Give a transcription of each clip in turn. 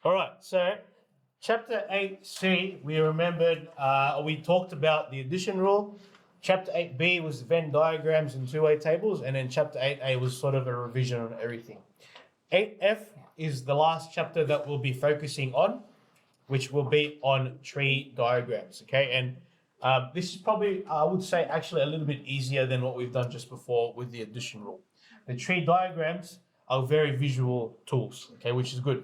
All right, so chapter 8c, we remembered, we talked about the addition rule. Chapter 8b was Venn diagrams and two-way tables, and then chapter 8a was sort of a revision on everything. 8f is the last chapter that we'll be focusing on, which will be on tree diagrams, okay? And this is probably, I would say, actually a little bit easier than what we've done just before with the addition rule. The tree diagrams are very visual tools, okay, which is good.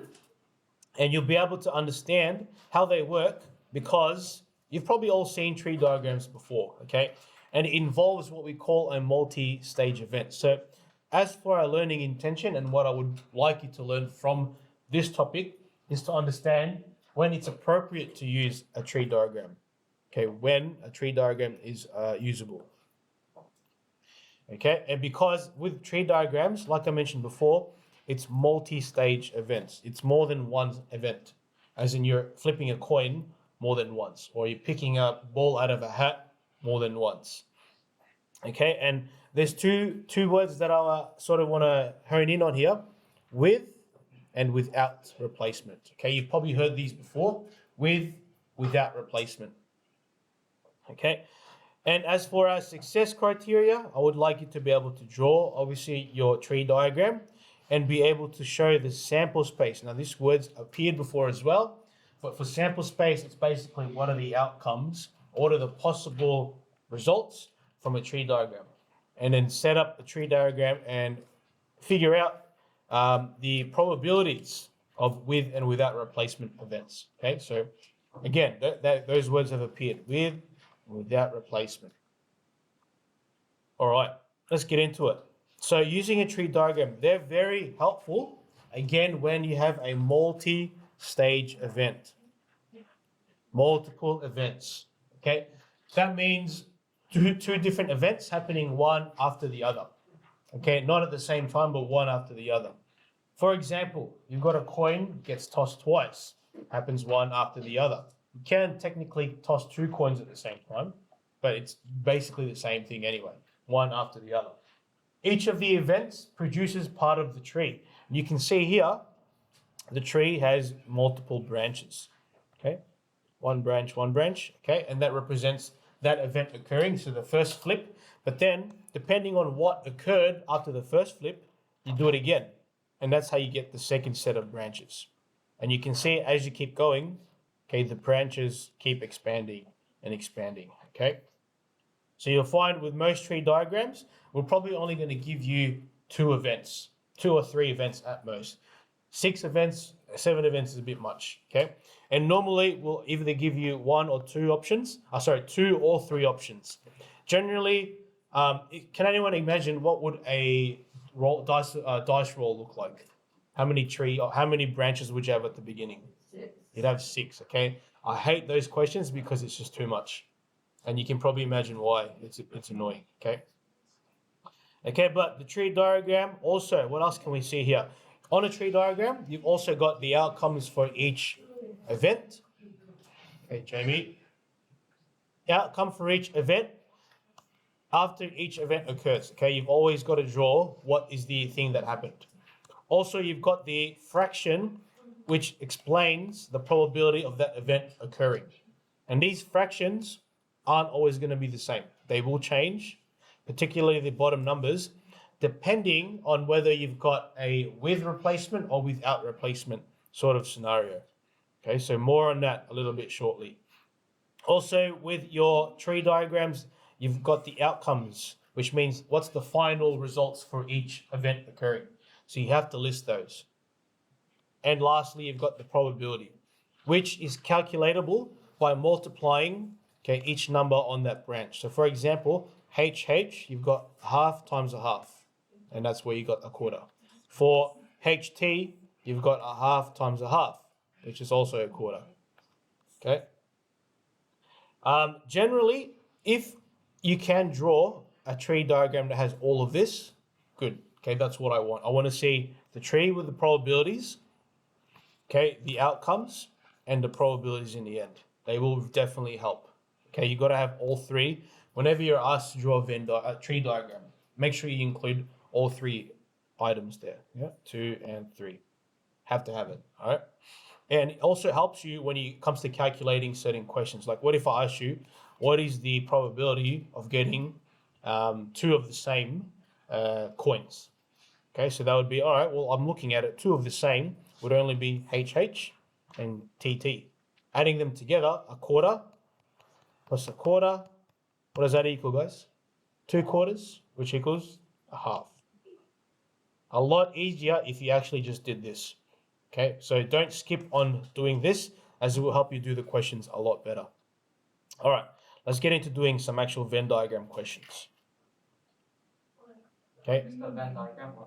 And you'll be able to understand how they work because you've probably all seen tree diagrams before, okay? And it involves what we call a multi-stage event. So as for our learning intention and what I would like you to learn from this topic is to understand when it's appropriate to use a tree diagram, okay? When a tree diagram is usable. Okay, and because with tree diagrams, like I mentioned before, it's multi-stage events. It's more than one event, as in you're flipping a coin more than once, or you're picking a ball out of a hat more than once. Okay, and there's two words that I sort of want to hone in on here: with and without replacement. Okay, you've probably heard these before: with, without replacement. Okay. And as for our success criteria, I would like you to be able to draw, obviously, your tree diagram and be able to show the sample space. Now, this word's appeared before as well, but for sample space, it's basically what are the outcomes, what are the possible results from a tree diagram. And then set up a tree diagram and figure out the probabilities of with and without replacement events. Okay, so again, those words have appeared: with, without replacement. All right, let's get into it. So using a tree diagram, they're very helpful, again, when you have a multi-stage event. Multiple events, okay? That means two different events happening one after the other, okay? Not at the same time, but one after the other. For example, you've got a coin, gets tossed twice, happens one after the other. You can technically toss two coins at the same time, but it's basically the same thing anyway, one after the other. Each of the events produces part of the tree. You can see here, the tree has multiple branches, okay? One branch, okay? And that represents that event occurring, so the first flip. But then, depending on what occurred after the first flip, you do it again. And that's how you get the second set of branches. And you can see as you keep going, okay, the branches keep expanding and expanding, okay? So you'll find with most tree diagrams, we're probably only going to give you two events, 2 or 3 events at most. 6 events, 7 events is a bit much, okay? And normally we'll either give you 1 or 2 options, 2 or 3 options. Generally, can anyone imagine what would a dice roll look like? How many branches would you have at the beginning? 6. You'd have 6, okay? I hate those questions because it's just too much. And you can probably imagine why. It's annoying, okay? Okay, but the tree diagram also, what else can we see here? On a tree diagram, you've also got the outcomes for each event. Okay, Jamie. Outcome for each event after each event occurs, okay? You've always got to draw what is the thing that happened. Also, you've got the fraction which explains the probability of that event occurring. And these fractions aren't always going to be the same. They will change, particularly the bottom numbers, depending on whether you've got a with replacement or without replacement sort of scenario. Okay, so more on that a little bit shortly. Also, with your tree diagrams, you've got the outcomes, which means what's the final results for each event occurring. So you have to list those. And lastly, you've got the probability, which is calculatable by multiplying, okay, each number on that branch. So for example, HH, you've got half times a half, and that's where you got a quarter. For HT, you've got a half times a half, which is also a quarter. Okay. Generally, if you can draw a tree diagram that has all of this, good. Okay, that's what I want. I want to see the tree with the probabilities, okay, the outcomes, and the probabilities in the end. They will definitely help. Okay, you got to have all 3. Whenever you're asked to draw a tree diagram, make sure you include all 3 items there. Yeah, 2 and 3. Have to have it. All right. And it also helps you when it comes to calculating certain questions. Like, what if I ask you, what is the probability of getting two of the same coins? Okay, so that would be, all right, well, I'm looking at it, two of the same would only be HH and TT. Adding them together, a quarter plus a quarter, what does that equal, guys? 2/4, which equals a half. A lot easier if you actually just did this. Okay, so don't skip on doing this, as it will help you do the questions a lot better. All right, let's get into doing some actual Venn diagram questions. Okay,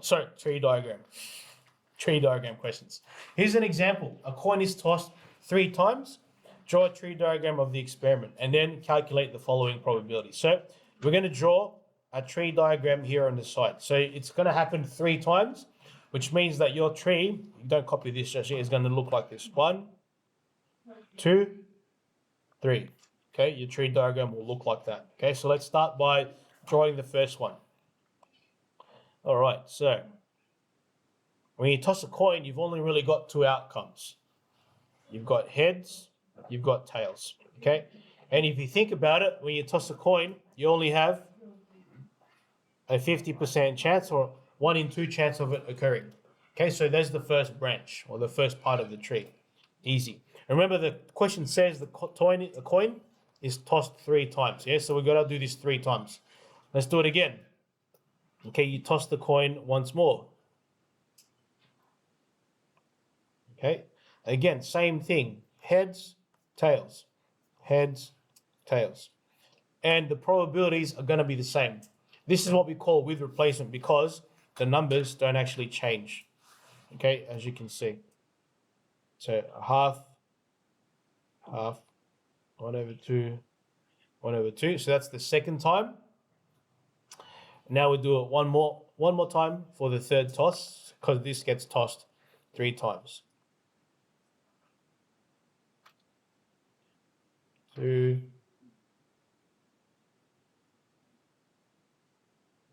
so tree diagram. Tree diagram questions. Here's an example. A coin is tossed 3 times. Draw a tree diagram of the experiment and then calculate the following probability. So we're going to draw a tree diagram here on the side. So it's going to happen 3 times, which means that your tree, don't copy this just yet, is going to look like this. 1, 2, 3. Okay, your tree diagram will look like that. Okay, so let's start by drawing the first one. All right, so when you toss a coin, you've only really got 2 outcomes. You've got heads, you've got tails, okay? And if you think about it, when you toss a coin, you only have a 50% chance or 1 in 2 chance of it occurring. Okay, so there's the first branch or the first part of the tree. Easy. Remember, the question says the coin is tossed 3 times. Yeah, so we've got to do this 3 times. Let's do it again. Okay, you toss the coin once more. Okay, again, same thing. Heads, tails. Heads, tails. And the probabilities are going to be the same. This is what we call with replacement because the numbers don't actually change. Okay, as you can see. So half, 1/2, 1/2. So that's the second time. Now we do it one more time for the third toss because this gets tossed 3 times. 2.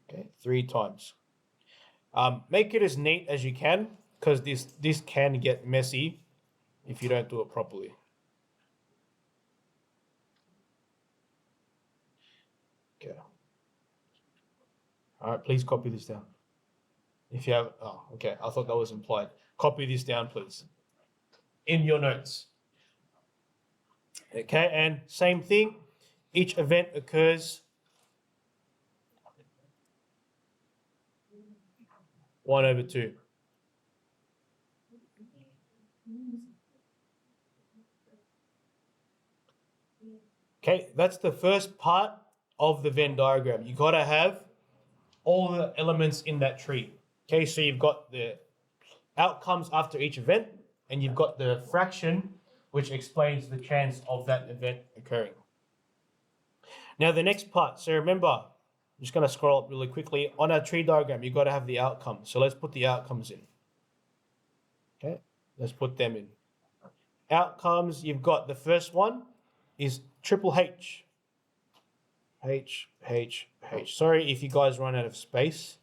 Okay, 3 times. Make it as neat as you can because this can get messy if you don't do it properly. Okay. All right, please copy this down. If you have, okay, I thought that was implied. Copy this down, please, in your notes. Okay, and same thing, each event occurs 1/2. Okay, that's the first part of the Venn diagram. You got to have all the elements in that tree. Okay, so you've got the outcomes after each event, and you've got the fraction, which explains the chance of that event occurring. Now, the next part, so remember, I'm just going to scroll up really quickly. On our tree diagram, you've got to have the outcomes. So let's put the outcomes in. Okay, let's put them in. Outcomes, you've got the first one is triple H. H, H, H. Sorry if you guys run out of space.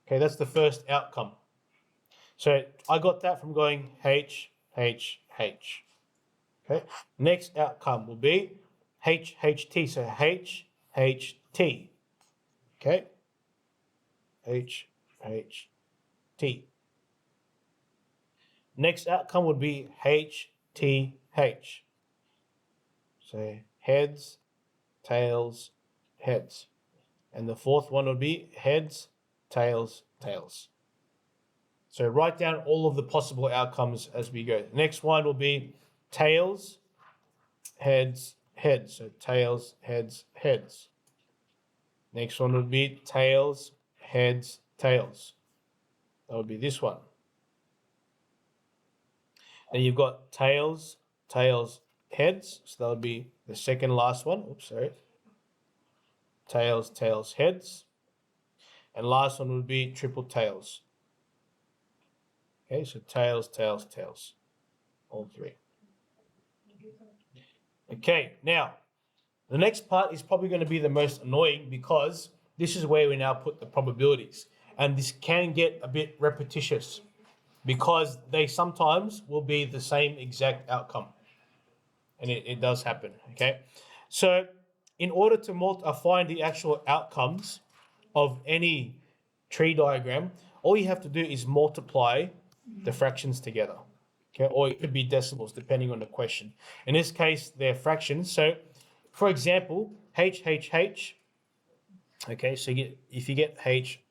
Okay, that's the first outcome. So I got that from going H, H, H. Okay, next outcome will be H, H, T. So H, H, T. Okay, H, H, T. Next outcome would be H, T, H. So heads, tails, heads. And the fourth one would be heads, tails, tails. So write down all of the possible outcomes as we go. The next one will be tails, heads, heads. So tails, heads, heads. Next one would be tails, heads, tails. That would be this one. Then you've got tails, tails, heads. So that would be the second last one. Oops, sorry. Tails, tails, heads. And last one would be triple tails. Okay, so tails, tails, tails. All 3. Okay, now, the next part is probably going to be the most annoying because this is where we now put the probabilities. And this can get a bit repetitious. because they sometimes will be the same exact outcome. And it does happen, okay? So in order to find the actual outcomes of any tree diagram, all you have to do is multiply the fractions together, okay? Or it could be decimals, depending on the question. In this case, they're fractions. So, for example, H, okay, so if you get H,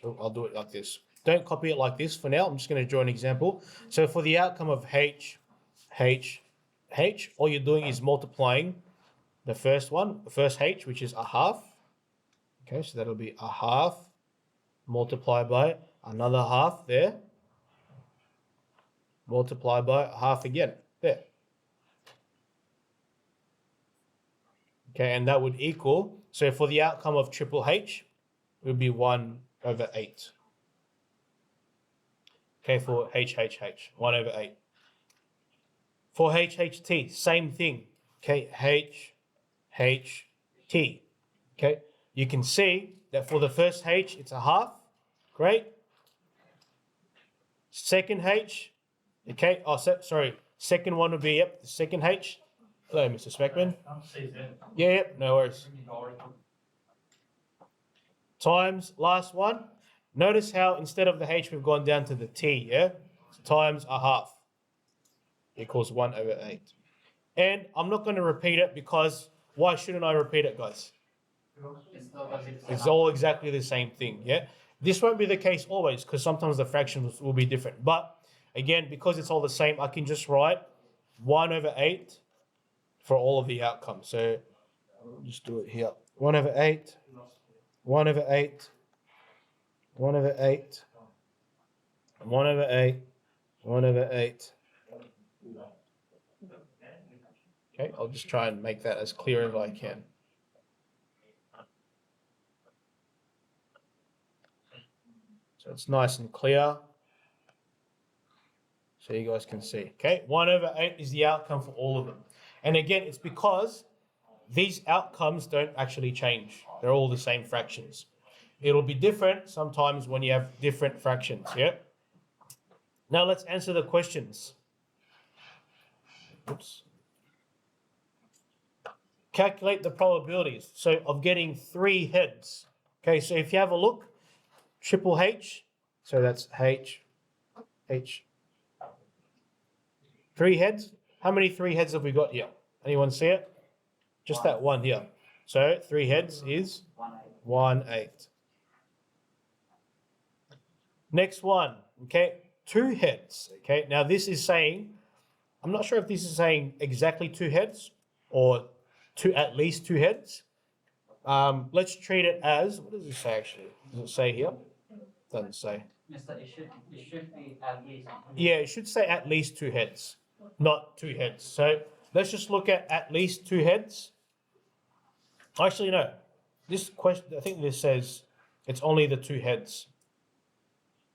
I'll do it like this. Don't copy it like this for now. I'm just going to draw an example. So for the outcome of H, all you're doing is multiplying the first H, which is a half. Okay, so that'll be a half multiplied by another half there, multiplied by a half again there. Okay, and that would equal, so for the outcome of triple H, it would be 1/8. Okay, for H, 1/8. For HHT, same thing. Okay, HHT. Okay, you can see that for the first H, it's a half. Great. Second H, okay, second one would be, the second H. Hello, Mr. Speckman. Yeah, no worries. Times last one. Notice how instead of the H, we've gone down to the T, yeah? Times a half equals 1/8. And I'm not going to repeat it because why shouldn't I repeat it, guys? It's all exactly the same thing, yeah? This won't be the case always because sometimes the fractions will be different. But again, because it's all the same, I can just write 1/8 for all of the outcomes. So I'll just do it here. 1/8, 1/8, 1/8, 1/8, 1/8. Okay, I'll just try and make that as clear as I can. So it's nice and clear. So you guys can see. Okay, 1/8 is the outcome for all of them. And again, it's because these outcomes don't actually change. They're all the same fractions. It'll be different sometimes when you have different fractions, yeah? Now let's answer the questions. Oops. Calculate the probabilities. So of getting 3 heads. Okay, so if you have a look, triple H, so that's H. 3 heads. How many 3 heads have we got here? Anyone see it? Just that one here. So 3 heads is 1/8. Next one, okay, 2 heads. Okay, now this is saying, I'm not sure if this is saying exactly 2 heads or at least 2 heads. Let's treat it as, what does it say actually? Does it say here? Doesn't say. Mister, it should be at least. Yeah, it should say at least 2 heads, not 2 heads. So let's just look at least 2 heads. Actually, no. This question, I think this says it's only the 2 heads.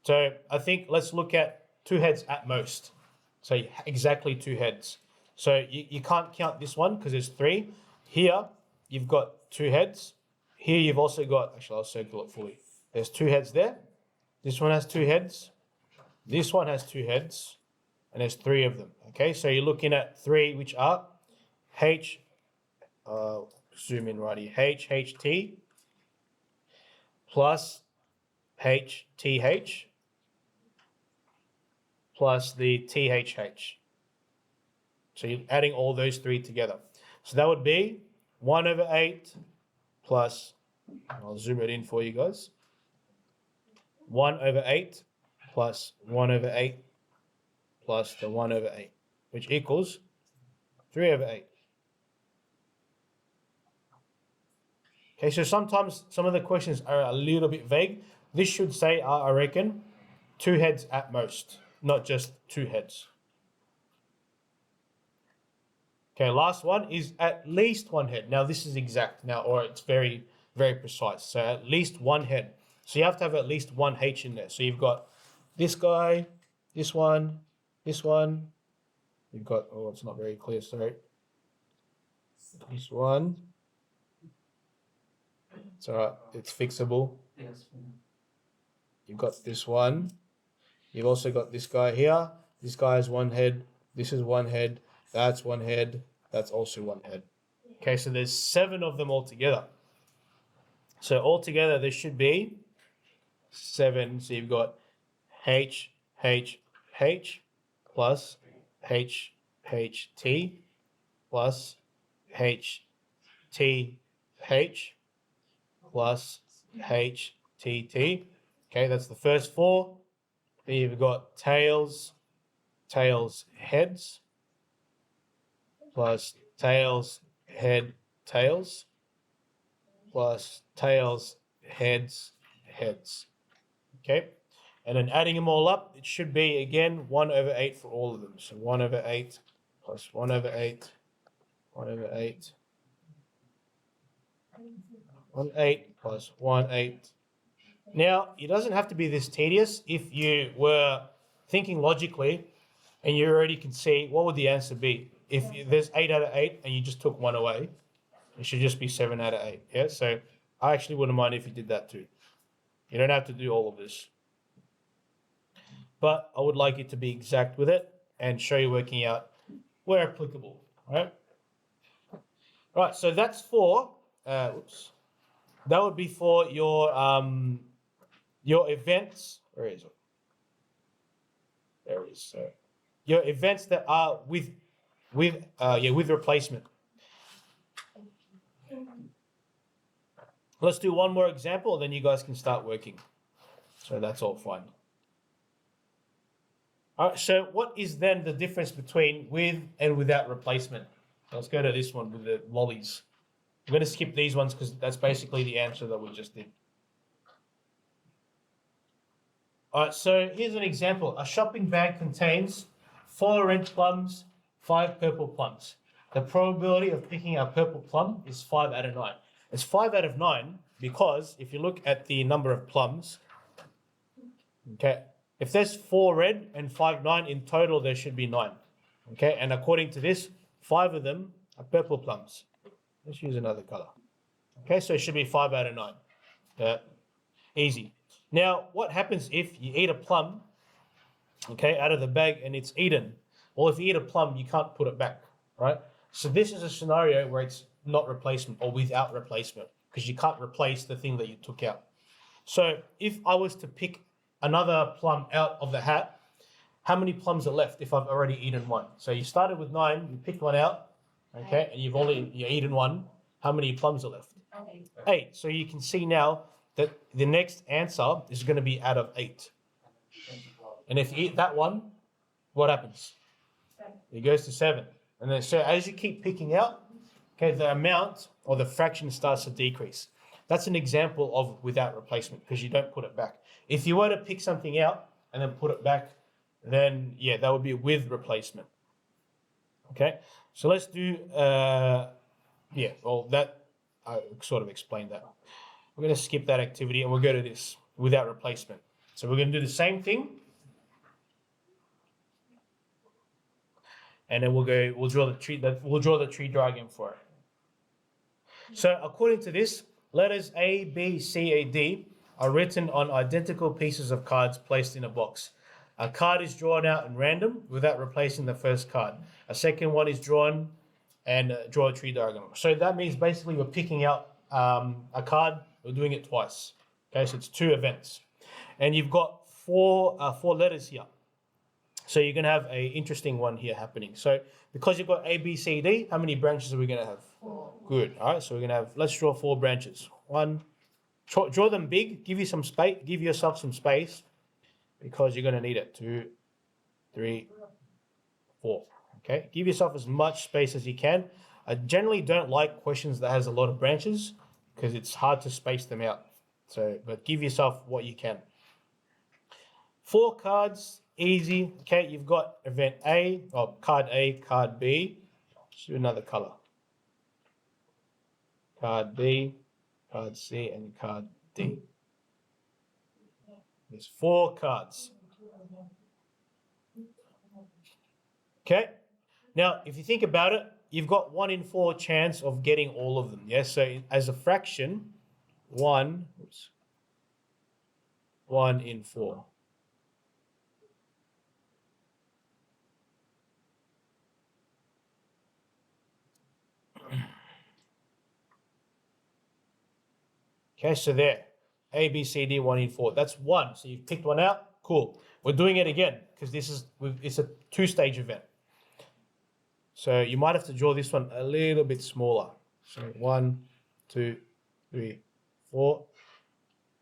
So I think let's look at 2 heads at most. So exactly 2 heads. So you can't count this one because there's 3. Here, you've got 2 heads. Here you've also got, actually I'll circle it fully. There's 2 heads there. This one has 2 heads. This one has 2 heads. And there's 3 of them. Okay, so you're looking at 3, which are zoom in right here, HHT plus HTH plus the THH. So you're adding all those 3 together. So that would be 1/8 plus, I'll zoom it in for you guys, 1/8 plus 1/8 plus the 1/8, which equals 3/8. Okay, so sometimes some of the questions are a little bit vague. This should say, I reckon, 2 heads at most, not just 2 heads. Okay, last one is at least 1 head. Now this is exact now, or it's very, very precise. So at least 1 head. So you have to have at least 1 H in there. So you've got this guy, this one, this one. You've got, oh, it's not very clear, sorry. This one. It's all right, it's fixable. Yes. You've got this one. You've also got this guy here. This guy has one head. This is one head. That's one head. That's also one head. Okay, so there's 7 of them altogether. So altogether there should be 7. So you've got H, H, H plus H, H, T plus H, T, H plus H, T, T. Okay, that's the first 4. Then you've got tails, tails, heads plus tails, head, tails plus tails, heads, heads. Okay, and then adding them all up, it should be again 1/8 for all of them. So 1/8 plus 1/8, 1/8, 1/8 plus 1/8. Now, it doesn't have to be this tedious. If you were thinking logically and you already can see what would the answer be. If there's 8/8 and you just took 1 away, it should just be 7/8. Yeah, so I actually wouldn't mind if you did that too. You don't have to do all of this. But I would like you to be exact with it and show you working out where applicable, right? Right, so that's for, that would be for your events. Where is it? There it is. So your events that are with replacement. Let's do one more example, then you guys can start working. So that's all fine. All right, so what is then the difference between with and without replacement? Let's go to this one with the lollies. I'm going to skip these ones because that's basically the answer that we just did. All right, so here's an example. A shopping bag contains 4 orange plums, 5 purple plums. The probability of picking a purple plum is 5 out of 9. It's 5 out of 9 because if you look at the number of plums, okay, if there's 4 red and 5 9 in total, there should be 9. Okay, and according to this, 5 of them are purple plums. Let's use another color. Okay, so it should be 5 out of 9. Easy. Now, what happens if you eat a plum, okay, out of the bag and it's eaten? Well, if you eat a plum, you can't put it back, right? So this is a scenario where it's not replacement or without replacement because you can't replace the thing that you took out. So if I was to pick another plum out of the hat, how many plums are left if I've already eaten one? So you started with 9, you picked one out, okay, and you've eaten one. How many plums are left? 8. So you can see now that the next answer is going to be out of 8. And if you eat that one, what happens? It goes to 7. And then so as you keep picking out, okay, the amount or the fraction starts to decrease. That's an example of without replacement because you don't put it back. If you were to pick something out and then put it back, then yeah, that would be with replacement. Okay, so let's do, I sort of explained that. We're going to skip that activity and we'll go to this without replacement. So we're going to do the same thing. And then we'll draw the tree diagram for it. So according to this, letters A, B, C, and D are written on identical pieces of cards placed in a box. A card is drawn out in random without replacing the first card. A second one is drawn and draw a tree diagram. So that means basically we're picking out a card, we're doing it twice. Okay, so it's 2 events. And you've got 4 letters here. So you're going to have an interesting one here happening. So because you've got A, B, C, D, how many branches are we going to have? 4. Good. All right, so we're going to have, let's draw 4 branches. 1, draw them big, give yourself some space because you're going to need it. 2, 3, 4. Okay, give yourself as much space as you can. I generally don't like questions that has a lot of branches because it's hard to space them out. So, but give yourself what you can. 4 cards, easy. Okay, you've got event A, or card A, card B. Let's do another color. Card B, card C, and card D. There's 4 cards. Okay, now if you think about it, you've got 1 in 4 chance of getting all of them. Yes, so as a fraction, 1 in 4. Okay, so there, A, B, C, D, 1 in 4. That's one. So you've picked one out. Cool. We're doing it again because it's a two-stage event. So you might have to draw this one a little bit smaller. So 1, 2, 3, 4.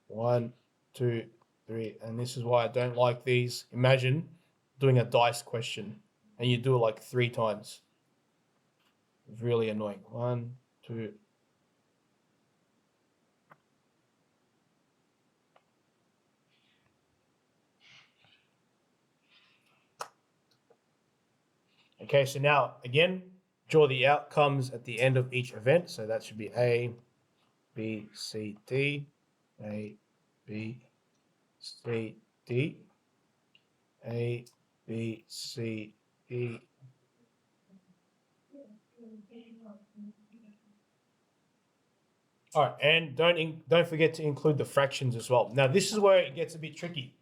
1, 2, 3. And this is why I don't like these. Imagine doing a dice question and you do it like 3 times. It's really annoying. 1, 2. Okay, so now again, draw the outcomes at the end of each event. So that should be A, B, C, D, A, B, C, D, A, B, C, D. All right, and don't forget to include the fractions as well. Now this is where it gets a bit tricky,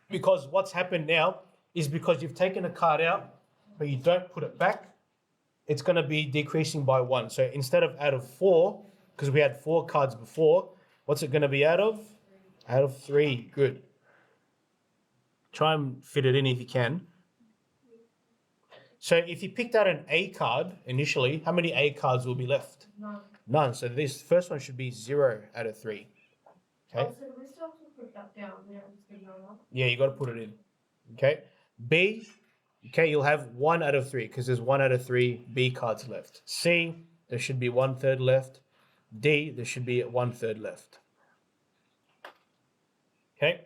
because what's happened now is because you've taken a card out, but you don't put it back, it's going to be decreasing by 1. So instead of out of 4, because we had 4 cards before, what's it going to be out of? Out of 3. Good. Try and fit it in if you can. So if you picked out an A card initially, how many A cards will be left? None. So this first one should be 0 out of 3. Okay. So we still have to put that down. We don't just ignore that. Yeah, you got to put it in. Okay. B. Okay, you'll have 1 out of 3 because there's 1 out of 3 B cards left. C, there should be 1/3 left. D, there should be 1/3 left. Okay,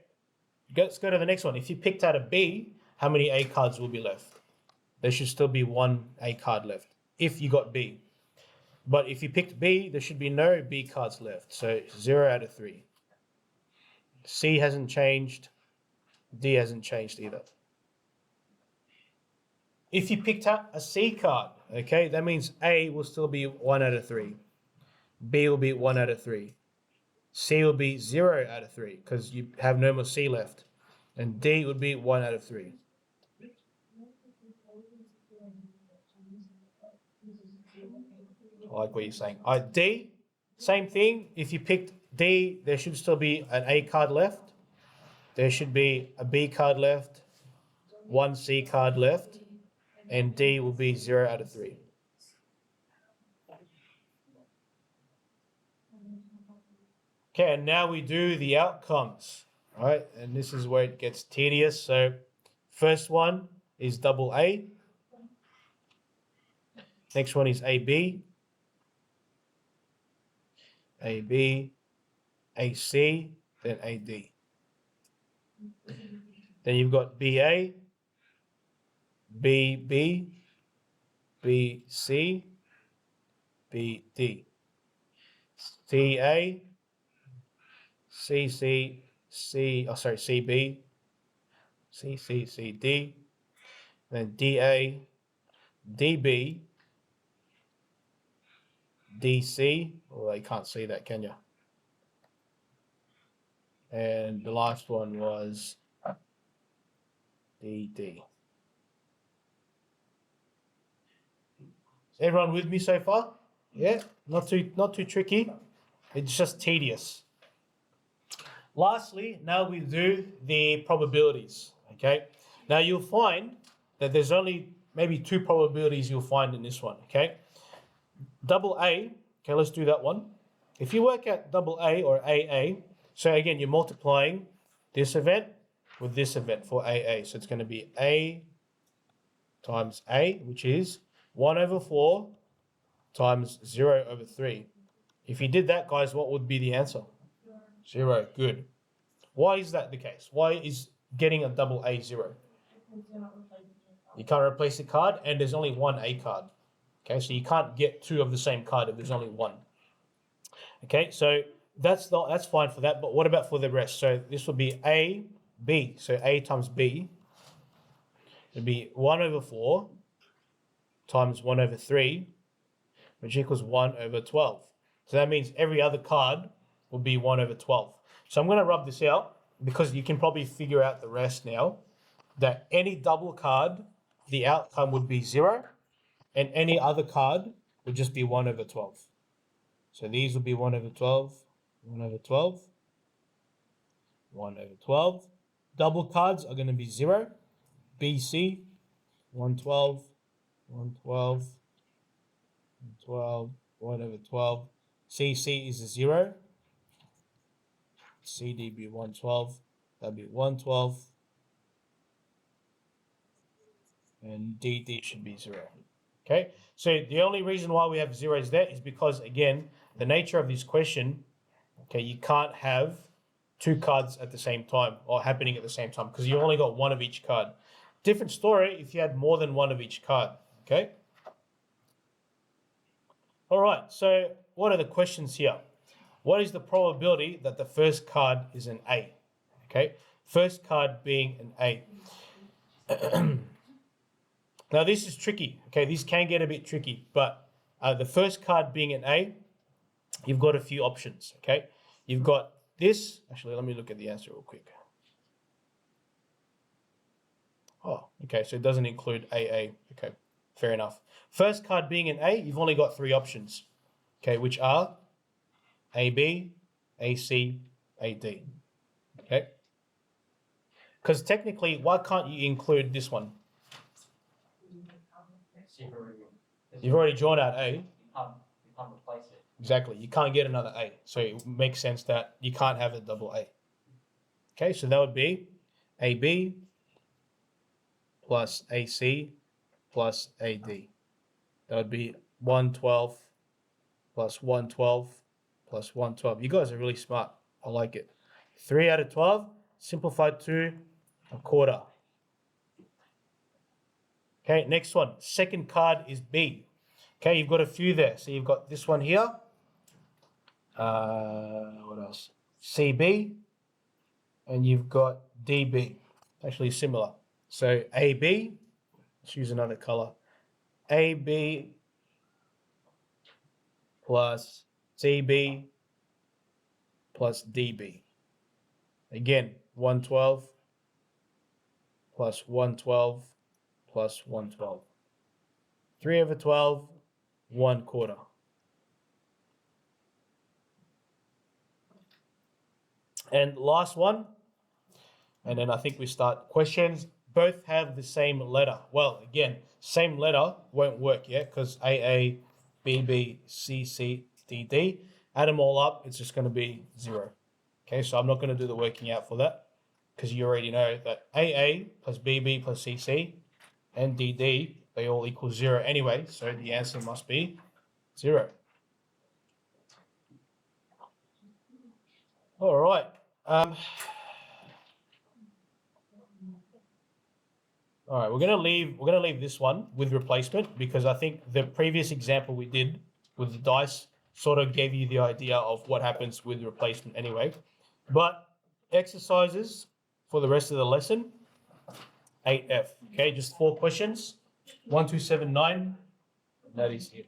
let's go to the next one. If you picked out a B, how many A cards will be left? There should still be 1 A card left if you got B. But if you picked B, there should be no B cards left. So 0 out of 3. C hasn't changed. D hasn't changed either. If you picked up a C card, okay, that means A will still be 1 out of 3. B will be 1 out of 3. C will be 0 out of 3 because you have no more C left. And D would be 1 out of 3. I like what you're saying. D, same thing. If you picked D, there should still be an A card left. There should be a B card left, 1 C card left, and D will be 0 out of 3. Okay, and now we do the outcomes, right? And this is where it gets tedious. So first one is double A. Next one is AB. AB, AC, then AD. Then you've got BA, BB, BC, BD, CA, CC, CB, CCCD, then DA, DB, DC. Well, you can't see that, can you? And the last one was DD. Is everyone with me so far? Yeah, not too tricky. It's just tedious. Lastly, now we do the probabilities. Okay. Now you'll find that there's only maybe 2 probabilities you'll find in this one. Okay. Double A. Okay, let's do that one. If you work out double A or AA, so again you're multiplying this event with this event for AA. So it's going to be A times A, which is 1/4 times 0/3. If you did that, guys, what would be the answer? 0. Good. Why is that the case? Why is getting a double A 0? You can't replace the card, and there's only 1 A card. Okay, so you can't get 2 of the same card if there's only 1. Okay, so that's fine for that, but what about for the rest? So this would be A, B. So A times B would be 1/4 times 1/3, which equals 1/12. So that means every other card will be 1/12. So I'm going to rub this out because you can probably figure out the rest now, that any double card, the outcome would be 0, and any other card would just be 1/12. So these will be 1/12, 1 over 12. 1 over 12. Double cards are going to be 0. BC, 112, 112, 112, 1 over 12. CC is a 0. CDB 112. That'll be 112. And DD should be 0. Okay, so the only reason why we have zeros there is because, again, the nature of this question, okay, you can't have two cards at the same time or happening at the same time because you only got one of each card. Different story if you had more than one of each card, okay? All right, so what are the questions here? What is the probability that the first card is an A? Okay, first card being an A. Now, this is tricky, okay? This can get a bit tricky, but the first card being an A, you've got a few options, okay? You've got this. Actually, let me look at the answer real quick. Oh, okay, so it doesn't include AA. Okay, fair enough. First card being an A, you've only got three options, okay, which are AB, AC, AD, okay? Because technically, why can't you include this one? You've already drawn out A. You can't replace it. Exactly. You can't get another A. So it makes sense that you can't have a double A. Okay, so that would be AB plus AC plus AD. That would be 112 plus 112 plus 112. You guys are really smart. I like it. 3 out of 12, simplified to a quarter. Okay, next one. Second card is B. Okay, you've got a few there. So you've got this one here. What else? CB. And you've got DB. Actually similar. So AB. Let's use another color. AB plus CB plus DB. Again, 112 plus 112 plus 112. 3 over 12, 1 quarter. And last one, and then I think we start questions. Both have the same letter. Well, again, same letter won't work, yeah, because AA, BB, CC, DD, add them all up, it's just going to be 0. Okay, so I'm not going to do the working out for that because you already know that AA plus BB plus CC and DD, they all equal 0 anyway, so the answer must be 0. All right. All right, we're gonna leave this one with replacement because I think the previous example we did with the dice sort of gave you the idea of what happens with replacement anyway. But exercises for the rest of the lesson, 8F. Okay, just 4 questions. 1, 2, 7, 9. That is it.